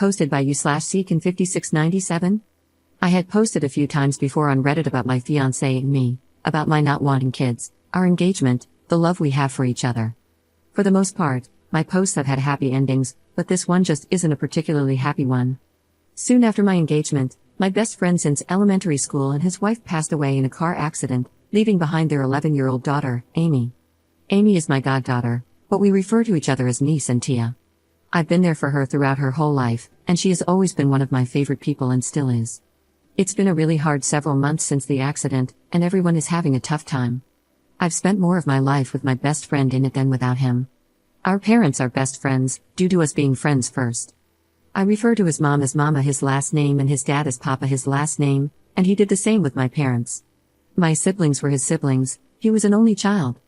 Posted by u/seekin5697. I had posted a few times before on Reddit about my fiancé and me, about my not wanting kids, our engagement, the love we have for each other. For the most part, my posts have had happy endings, but this one just isn't a particularly happy one. Soon after my engagement, my best friend since elementary school and his wife passed away in a car accident, leaving behind their 11-year-old daughter, Amy. Amy is my goddaughter, but we refer to each other as niece and Tia. I've been there for her throughout her whole life, and she has always been one of my favorite people and still is. It's been a really hard several months since the accident, and everyone is having a tough time. I've spent more of my life with my best friend in it than without him. Our parents are best friends, due to us being friends first. I refer to his mom as Mama, his last name, and his dad as Papa, his last name, and he did the same with my parents. My siblings were his siblings, he was an only child.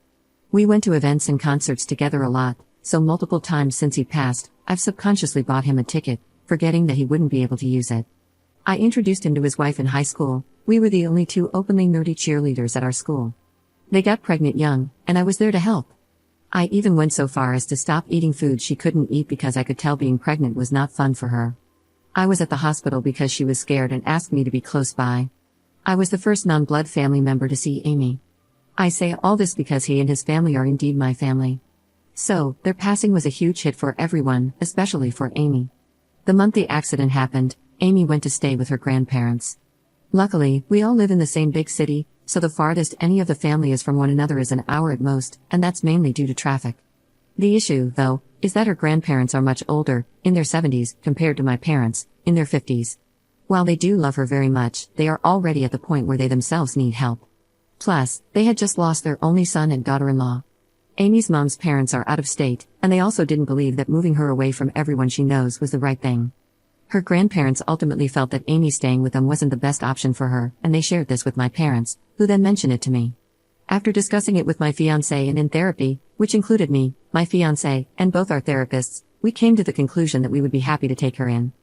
We went to events and concerts together a lot, so multiple times since he passed, I've subconsciously bought him a ticket, forgetting that he wouldn't be able to use it. I introduced him to his wife in high school. We were the only two openly nerdy cheerleaders at our school. They got pregnant young, and I was there to help. I even went so far as to stop eating food she couldn't eat because I could tell being pregnant was not fun for her. I was at the hospital because she was scared and asked me to be close by. I was the first non-blood family member to see Amy. I say all this because he and his family are indeed my family. So, their passing was a huge hit for everyone, especially for Amy. The month the accident happened, Amy went to stay with her grandparents. Luckily, we all live in the same big city, so the farthest any of the family is from one another is an hour at most, and that's mainly due to traffic. The issue, though, is that her grandparents are much older, in their 70s, compared to my parents, in their 50s. While they do love her very much, they are already at the point where they themselves need help. Plus, they had just lost their only son and daughter-in-law. Amy's mom's parents are out of state, and they also didn't believe that moving her away from everyone she knows was the right thing. Her grandparents ultimately felt that Amy staying with them wasn't the best option for her, and they shared this with my parents, who then mentioned it to me. After discussing it with my fiancé and in therapy, which included me, my fiancé, and both our therapists, we came to the conclusion that we would be happy to take her in.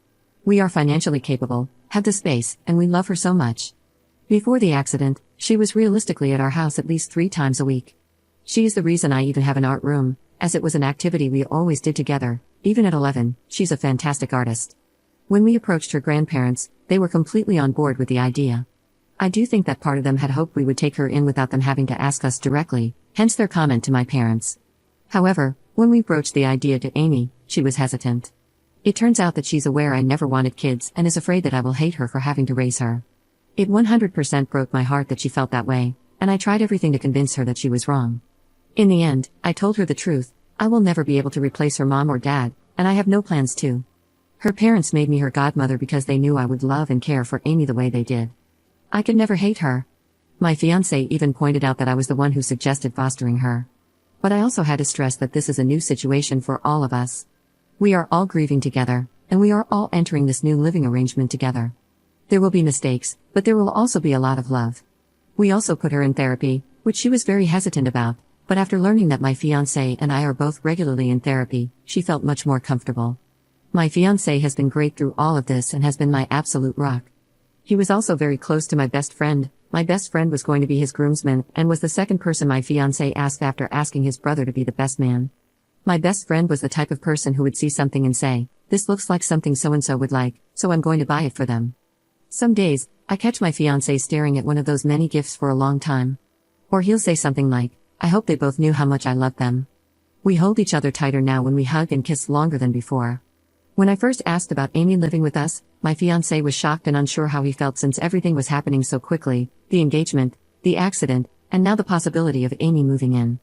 We are financially capable, have the space, and we love her so much. Before the accident, she was realistically at our house at least 3 times a week. She is the reason I even have an art room, as it was an activity we always did together. Even at 11, she's a fantastic artist. When we approached her grandparents, they were completely on board with the idea. I do think that part of them had hoped we would take her in without them having to ask us directly, hence their comment to my parents. However, when we broached the idea to Amy, she was hesitant. It turns out that she's aware I never wanted kids and is afraid that I will hate her for having to raise her. It 100% broke my heart that she felt that way, and I tried everything to convince her that she was wrong. In the end, I told her the truth. I will never be able to replace her mom or dad, and I have no plans to. Her parents made me her godmother because they knew I would love and care for Amy the way they did. I could never hate her. My fiancé even pointed out that I was the one who suggested fostering her. But I also had to stress that this is a new situation for all of us. We are all grieving together, and we are all entering this new living arrangement together. There will be mistakes, but there will also be a lot of love. We also put her in therapy, which she was very hesitant about, but after learning that my fiancé and I are both regularly in therapy, she felt much more comfortable. My fiancé has been great through all of this and has been my absolute rock. He was also very close to my best friend. My best friend was going to be his groomsman and was the second person my fiancé asked after asking his brother to be the best man. My best friend was the type of person who would see something and say, "This looks like something so-and-so would like, so I'm going to buy it for them." Some days, I catch my fiancé staring at one of those many gifts for a long time. Or he'll say something like, "I hope they both knew how much I love them." We hold each other tighter now when we hug and kiss longer than before. When I first asked about Amy living with us, my fiancé was shocked and unsure how he felt since everything was happening so quickly, the engagement, the accident, and now the possibility of Amy moving in.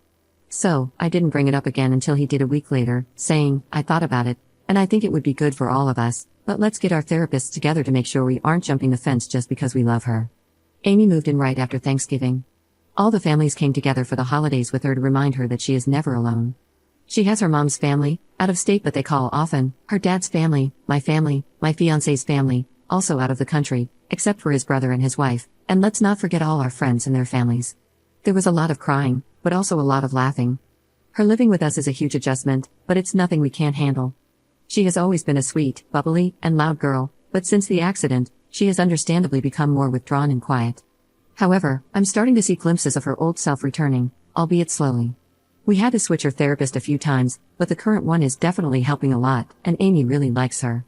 So, I didn't bring it up again until he did a week later, saying, "I thought about it, and I think it would be good for all of us, but let's get our therapists together to make sure we aren't jumping the fence just because we love her." Amy moved in right after Thanksgiving. All the families came together for the holidays with her to remind her that she is never alone. She has her mom's family, out of state but they call often, her dad's family, my fiancé's family, also out of the country, except for his brother and his wife, and let's not forget all our friends and their families. There was a lot of crying, but also a lot of laughing. Her living with us is a huge adjustment, but it's nothing we can't handle. She has always been a sweet, bubbly, and loud girl, but since the accident, she has understandably become more withdrawn and quiet. However, I'm starting to see glimpses of her old self returning, albeit slowly. We had to switch her therapist a few times, but the current one is definitely helping a lot, and Amy really likes her.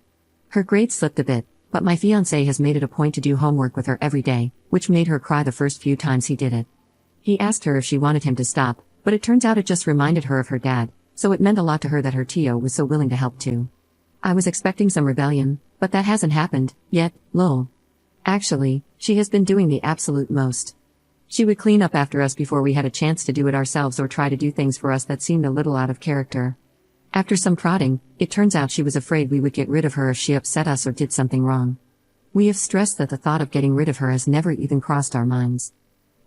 Her grades slipped a bit, but my fiancé has made it a point to do homework with her every day, which made her cry the first few times he did it. He asked her if she wanted him to stop, but it turns out it just reminded her of her dad, so it meant a lot to her that her Tio was so willing to help too. I was expecting some rebellion, but that hasn't happened, yet, lol. Actually, she has been doing the absolute most. She would clean up after us before we had a chance to do it ourselves or try to do things for us that seemed a little out of character. After some prodding, it turns out she was afraid we would get rid of her if she upset us or did something wrong. We have stressed that the thought of getting rid of her has never even crossed our minds.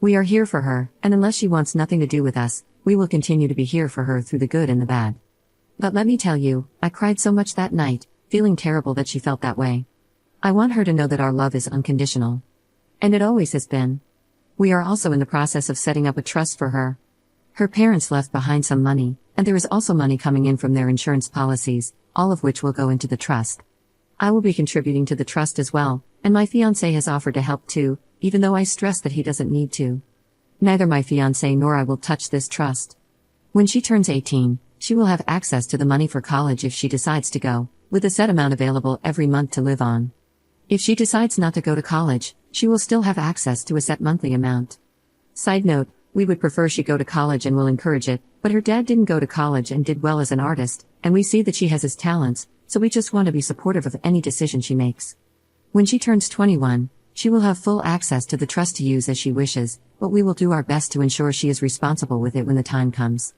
We are here for her, and unless she wants nothing to do with us, we will continue to be here for her through the good and the bad. But let me tell you, I cried so much that night, feeling terrible that she felt that way. I want her to know that our love is unconditional. And it always has been. We are also in the process of setting up a trust for her. Her parents left behind some money, and there is also money coming in from their insurance policies, all of which will go into the trust. I will be contributing to the trust as well, and my fiancé has offered to help too, even though I stress that he doesn't need to. Neither my fiancé nor I will touch this trust. When she turns 18, she will have access to the money for college if she decides to go, with a set amount available every month to live on. If she decides not to go to college, she will still have access to a set monthly amount. Side note, we would prefer she go to college and will encourage it, but her dad didn't go to college and did well as an artist, and we see that she has his talents, so we just want to be supportive of any decision she makes. When she turns 21, she will have full access to the trust to use as she wishes, but we will do our best to ensure she is responsible with it when the time comes.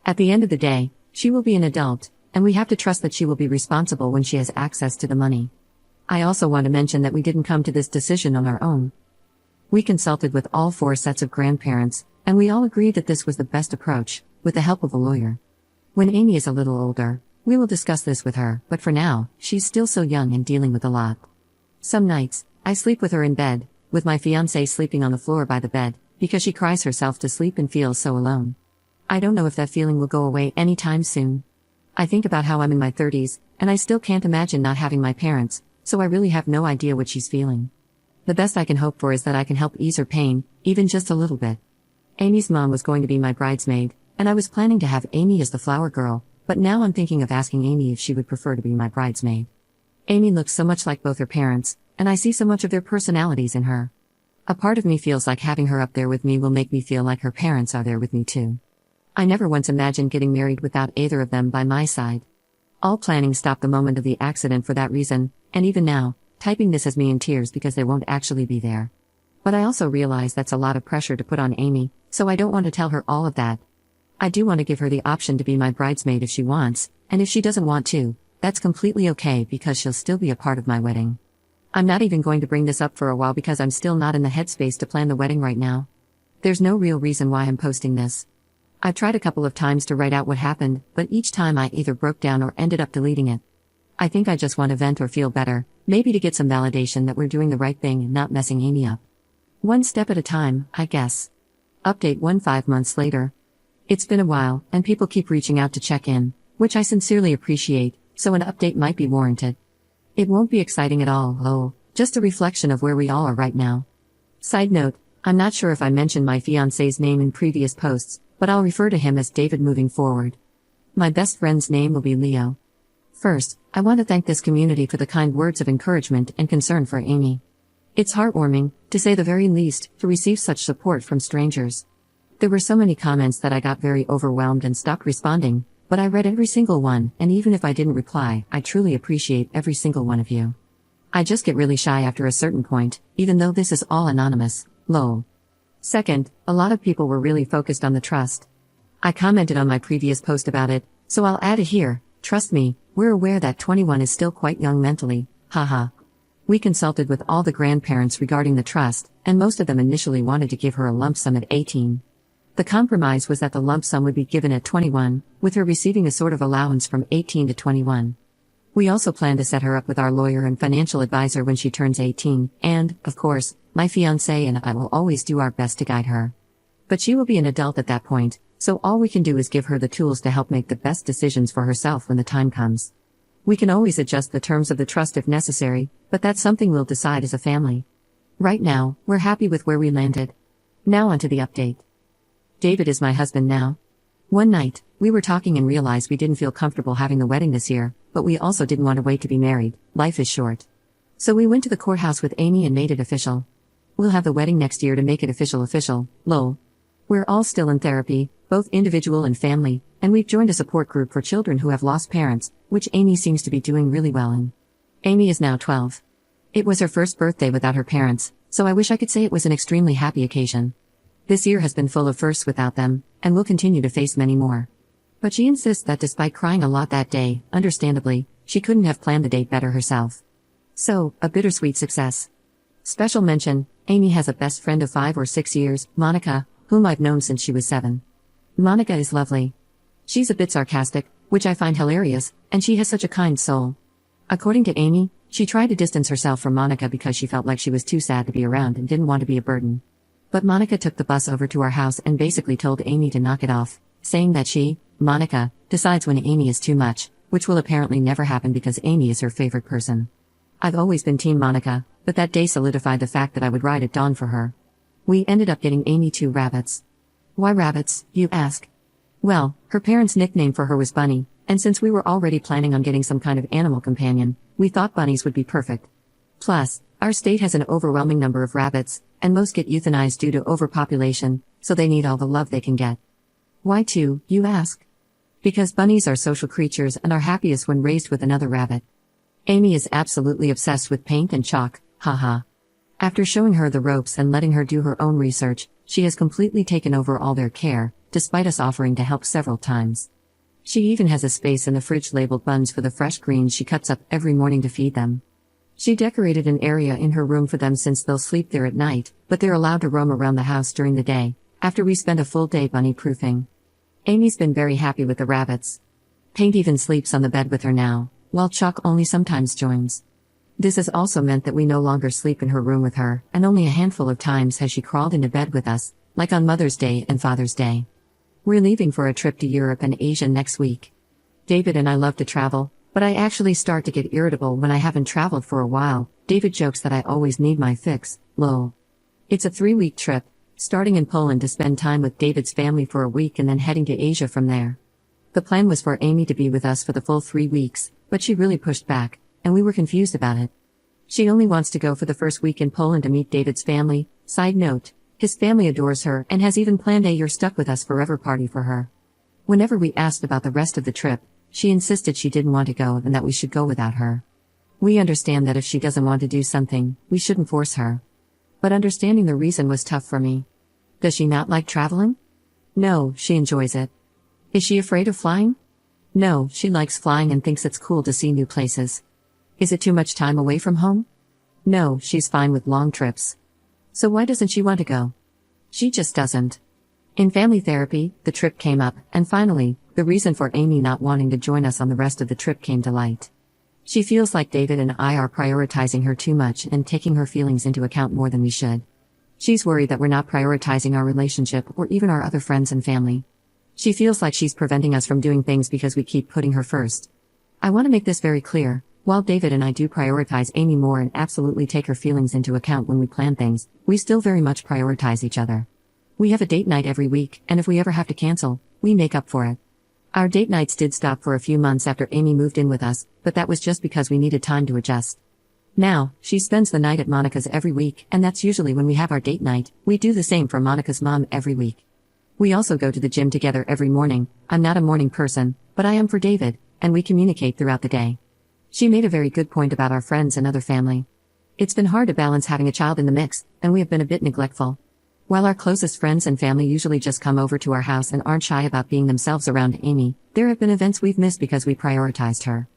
At the end of the day, she will be an adult, and we have to trust that she will be responsible when she has access to the money. I also want to mention that we didn't come to this decision on our own. We consulted with all 4 sets of grandparents, and we all agreed that this was the best approach, with the help of a lawyer. When Amy is a little older, we will discuss this with her, but for now, she's still so young and dealing with a lot. Some nights, I sleep with her in bed, with my fiancé sleeping on the floor by the bed, because she cries herself to sleep and feels so alone. I don't know if that feeling will go away anytime soon. I think about how I'm in my 30s, and I still can't imagine not having my parents, so I really have no idea what she's feeling. The best I can hope for is that I can help ease her pain, even just a little bit. Amy's mom was going to be my bridesmaid, and I was planning to have Amy as the flower girl, but now I'm thinking of asking Amy if she would prefer to be my bridesmaid. Amy looks so much like both her parents, and I see so much of their personalities in her. A part of me feels like having her up there with me will make me feel like her parents are there with me too. I never once imagined getting married without either of them by my side. All planning stopped the moment of the accident for that reason, and even now, typing this has me in tears because they won't actually be there. But I also realize that's a lot of pressure to put on Amy, so I don't want to tell her all of that. I do want to give her the option to be my bridesmaid if she wants, and if she doesn't want to, that's completely okay because she'll still be a part of my wedding. I'm not even going to bring this up for a while because I'm still not in the headspace to plan the wedding right now. There's no real reason why I'm posting this. I've tried a couple of times to write out what happened, but each time I either broke down or ended up deleting it. I think I just want to vent or feel better, maybe to get some validation that we're doing the right thing and not messing Amy up. One step at a time, I guess. Update 5 months later. It's been a while, and people keep reaching out to check in, which I sincerely appreciate, so an update might be warranted. It won't be exciting at all, just a reflection of where we all are right now. Side note, I'm not sure if I mentioned my fiancé's name in previous posts, but I'll refer to him as David moving forward. My best friend's name will be Leo. First, I want to thank this community for the kind words of encouragement and concern for Amy. It's heartwarming, to say the very least, to receive such support from strangers. There were so many comments that I got very overwhelmed and stopped responding, but I read every single one, and even if I didn't reply, I truly appreciate every single one of you. I just get really shy after a certain point, even though this is all anonymous, lol. Second, a lot of people were really focused on the trust. I commented on my previous post about it, so I'll add it here. Trust me, we're aware that 21 is still quite young mentally, haha. We consulted with all the grandparents regarding the trust, and most of them initially wanted to give her a lump sum at 18. The compromise was that the lump sum would be given at 21, with her receiving a sort of allowance from 18 to 21. We also plan to set her up with our lawyer and financial advisor when she turns 18, and, of course, my fiancé and I will always do our best to guide her. But she will be an adult at that point, so all we can do is give her the tools to help make the best decisions for herself when the time comes. We can always adjust the terms of the trust if necessary, but that's something we'll decide as a family. Right now, we're happy with where we landed. Now onto the update. David is my husband now. One night, we were talking and realized we didn't feel comfortable having the wedding this year, but we also didn't want to wait to be married. Life is short. So we went to the courthouse with Amy and made it official. We'll have the wedding next year to make it official, lol. We're all still in therapy, both individual and family, and we've joined a support group for children who have lost parents, which Amy seems to be doing really well in. Amy is now 12. It was her first birthday without her parents, so I wish I could say it was an extremely happy occasion. This year has been full of firsts without them, and we'll continue to face many more. But she insists that despite crying a lot that day, understandably, she couldn't have planned the date better herself. So, a bittersweet success. Special mention, Amy has a best friend of 5 or 6 years, Monica, whom I've known since she was 7. Monica is lovely. She's a bit sarcastic, which I find hilarious, and she has such a kind soul. According to Amy, she tried to distance herself from Monica because she felt like she was too sad to be around and didn't want to be a burden. But Monica took the bus over to our house and basically told Amy to knock it off, saying that she, Monica, decides when Amy is too much, which will apparently never happen because Amy is her favorite person. I've always been Team Monica, but that day solidified the fact that I would ride at dawn for her. We ended up getting Amy 2 rabbits. Why rabbits, you ask? Well, her parents' nickname for her was Bunny, and since we were already planning on getting some kind of animal companion, we thought bunnies would be perfect. Plus, our state has an overwhelming number of rabbits, and most get euthanized due to overpopulation, so they need all the love they can get. Why 2, you ask? Because bunnies are social creatures and are happiest when raised with another rabbit. Amy is absolutely obsessed with paint and chalk, haha. After showing her the ropes and letting her do her own research, she has completely taken over all their care, despite us offering to help several times. She even has a space in the fridge labeled buns for the fresh greens she cuts up every morning to feed them. She decorated an area in her room for them since they'll sleep there at night, but they're allowed to roam around the house during the day, after we spend a full day bunny proofing. Amy's been very happy with the rabbits. Paint even sleeps on the bed with her now, while Chuck only sometimes joins. This has also meant that we no longer sleep in her room with her, and only a handful of times has she crawled into bed with us, like on Mother's Day and Father's Day. We're leaving for a trip to Europe and Asia next week. David and I love to travel, but I actually start to get irritable when I haven't traveled for a while. David jokes that I always need my fix, lol. It's a 3-week trip, starting in Poland to spend time with David's family for a week and then heading to Asia from there. The plan was for Amy to be with us for the full 3 weeks, but she really pushed back, and we were confused about it. She only wants to go for the first week in Poland to meet David's family. Side note, his family adores her and has even planned a "You're Stuck With Us Forever" party for her. Whenever we asked about the rest of the trip, she insisted she didn't want to go and that we should go without her. We understand that if she doesn't want to do something, we shouldn't force her. But understanding the reason was tough for me. Does she not like traveling? No, she enjoys it. Is she afraid of flying? No, she likes flying and thinks it's cool to see new places. Is it too much time away from home? No, she's fine with long trips. So why doesn't she want to go? She just doesn't. In family therapy, the trip came up, and finally, the reason for Amy not wanting to join us on the rest of the trip came to light. She feels like David and I are prioritizing her too much and taking her feelings into account more than we should. She's worried that we're not prioritizing our relationship or even our other friends and family. She feels like she's preventing us from doing things because we keep putting her first. I want to make this very clear. While David and I do prioritize Amy more and absolutely take her feelings into account when we plan things, we still very much prioritize each other. We have a date night every week, and if we ever have to cancel, we make up for it. Our date nights did stop for a few months after Amy moved in with us, but that was just because we needed time to adjust. Now, she spends the night at Monica's every week, and that's usually when we have our date night. We do the same for Monica's mom every week. We also go to the gym together every morning. I'm not a morning person, but I am for David, and we communicate throughout the day. She made a very good point about our friends and other family. It's been hard to balance having a child in the mix, and we have been a bit neglectful. While our closest friends and family usually just come over to our house and aren't shy about being themselves around Amy, there have been events we've missed because we prioritized her.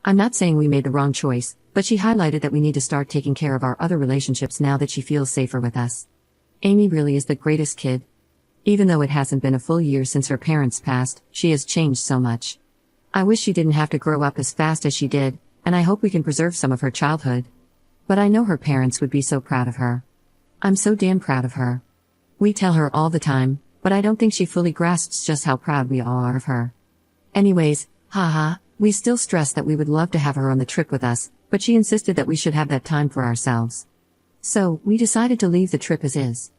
I'm not saying we made the wrong choice, but she highlighted that we need to start taking care of our other relationships now that she feels safer with us. Amy really is the greatest kid. Even though it hasn't been a full year since her parents passed, she has changed so much. I wish she didn't have to grow up as fast as she did, and I hope we can preserve some of her childhood. But I know her parents would be so proud of her. I'm so damn proud of her. We tell her all the time, but I don't think she fully grasps just how proud we all are of her. Anyways, haha, we still stress that we would love to have her on the trip with us, but she insisted that we should have that time for ourselves. So, we decided to leave the trip as is.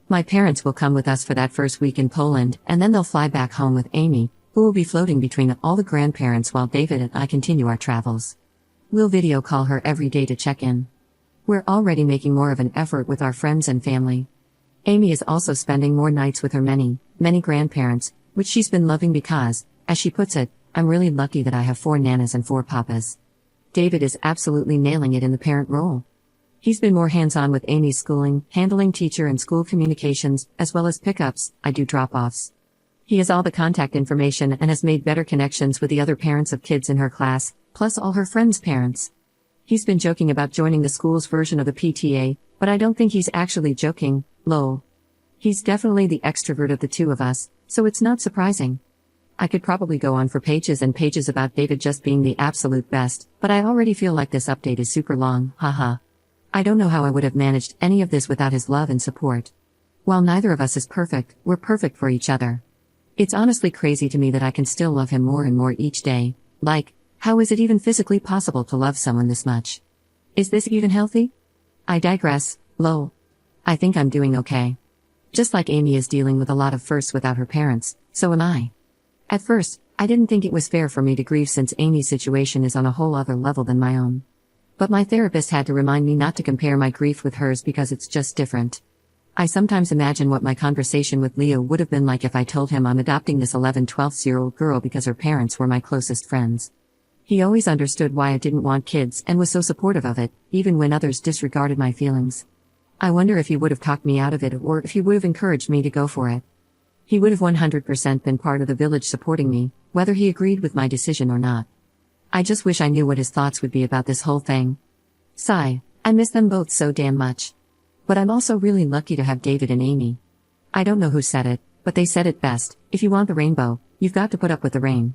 My parents will come with us for that first week in Poland, and then they'll fly back home with Amy, who will be floating between all the grandparents while David and I continue our travels. We'll video call her every day to check in. We're already making more of an effort with our friends and family. Amy is also spending more nights with her many grandparents, which she's been loving because, as she puts it, I'm really lucky that I have 4 nanas and 4 papas. David is absolutely nailing it in the parent role. He's been more hands-on with Amy's schooling, handling teacher and school communications, as well as pickups, I do drop-offs. He has all the contact information and has made better connections with the other parents of kids in her class, plus all her friends' parents. He's been joking about joining the school's version of the PTA, but I don't think he's actually joking, lol. He's definitely the extrovert of the two of us, so it's not surprising. I could probably go on for pages and pages about David just being the absolute best, but I already feel like this update is super long, haha. I don't know how I would have managed any of this without his love and support. While neither of us is perfect, we're perfect for each other. It's honestly crazy to me that I can still love him more and more each day. Like, how is it even physically possible to love someone this much? Is this even healthy? I digress, lol. I think I'm doing okay. Just like Amy is dealing with a lot of firsts without her parents, so am I. At first, I didn't think it was fair for me to grieve since Amy's situation is on a whole other level than my own. But my therapist had to remind me not to compare my grief with hers because it's just different. I sometimes imagine what my conversation with Leo would have been like if I told him I'm adopting this 11-12-year-old girl because her parents were my closest friends. He always understood why I didn't want kids and was so supportive of it, even when others disregarded my feelings. I wonder if he would have talked me out of it or if he would have encouraged me to go for it. He would have 100% been part of the village supporting me, whether he agreed with my decision or not. I just wish I knew what his thoughts would be about this whole thing. Sigh, I miss them both so damn much. But I'm also really lucky to have David and Amy. I don't know who said it, but they said it best, if you want the rainbow, you've got to put up with the rain.